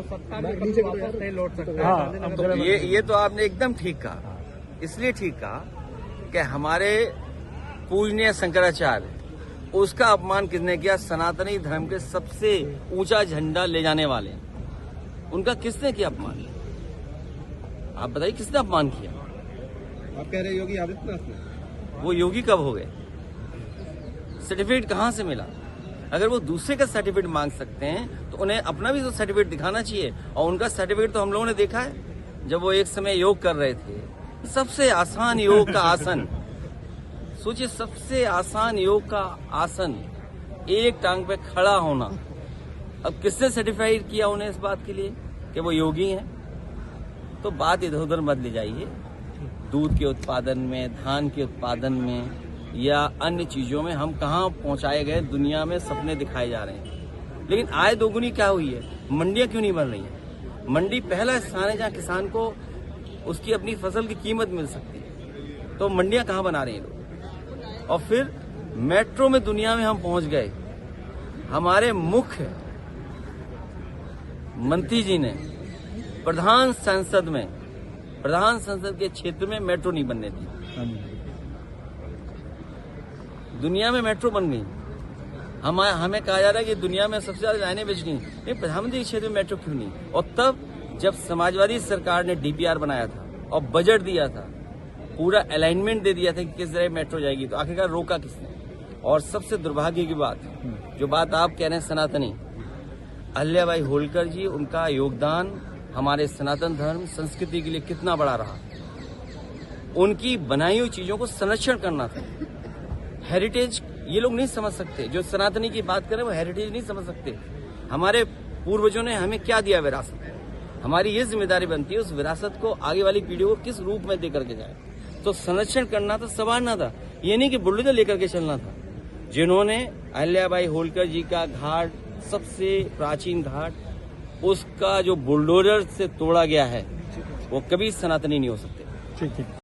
तो सत्ता में कभी वापस नहीं लौट सकता। ये तो आपने एकदम ठीक कहा। इसलिए ठीक कहा कि हमारे पूजनीय शंकराचार्य, उसका अपमान किसने किया? सनातनी धर्म के सबसे ऊंचा झंडा ले जाने वाले, उनका किसने किया अपमान? आप बताइए किसने अपमान किया? आप कह रहे योगी आदित्यनाथ ने? वो योगी कब हो गए? सर्टिफिकेट कहां से मिला? अगर वो दूसरे का सर्टिफिकेट मांग सकते हैं तो उन्हें अपना भी तो सर्टिफिकेट दिखाना चाहिए। और उनका सर्टिफिकेट तो हम लोगों ने देखा है। जब वो एक समय योग कर रहे थे, सबसे आसान योग का आसन, सोचिए, सबसे आसान योग का आसन, एक टांग पे खड़ा होना। अब किसने सर्टिफाइड किया उन्हें इस बात के लिए कि वो योगी हैं? तो बात इधर उधर मत ले जाइए। दूध के उत्पादन में, धान के उत्पादन में या अन्य चीजों में हम कहाँ पहुंचाए गए? दुनिया में सपने दिखाए जा रहे हैं, लेकिन आय दोगुनी क्या हुई है? मंडियां क्यों नहीं बन रही हैं? मंडी पहला स्थान है जहां किसान को उसकी अपनी फसल की कीमत मिल सकती है। तो मंडियां कहाँ बना रहे हैं लोग? और फिर मेट्रो में दुनिया में हम पहुंच गए। हमारे मुख्य मंत्री जी ने प्रधान संसद के क्षेत्र में मेट्रो नहीं बनने दी। दुनिया में मेट्रो बन गई। हमें कहा जा रहा है कि दुनिया में सबसे ज्यादा लाइनें बिछ गई, लेकिन प्रधानमंत्री के क्षेत्र में मेट्रो क्यों नहीं? और तब जब समाजवादी सरकार ने डीपीआर बनाया था और बजट दिया था, पूरा अलाइनमेंट दे दिया था कि किस तरह मेट्रो जाएगी, तो आखिरकार रोका किसने? और सबसे दुर्भाग्य की बात, जो बात आप कह रहे हैं सनातनी, अहिल्याबाई होलकर जी, उनका योगदान हमारे सनातन धर्म संस्कृति के लिए कितना बड़ा रहा। उनकी बनाई हुई चीजों को संरक्षण करना था। हेरिटेज ये लोग नहीं समझ सकते। जो सनातनी की बात करें वो हेरिटेज नहीं समझ सकते। हमारे पूर्वजों ने हमें क्या दिया विरासत? हमारी ये जिम्मेदारी बनती है उस विरासत को आगे वाली पीढ़ियों को किस रूप में दे करके जाए। तो संरक्षण करना था, संवारना था। ये नहीं कि बुलडोजर लेकर के चलना था। जिन्होंने अहिल्याबाई होलकर जी का घाट, सबसे प्राचीन घाट, उसका जो बुलडोजर से तोड़ा गया है, वो कभी सनातनी नहीं हो सकते। ठीक है।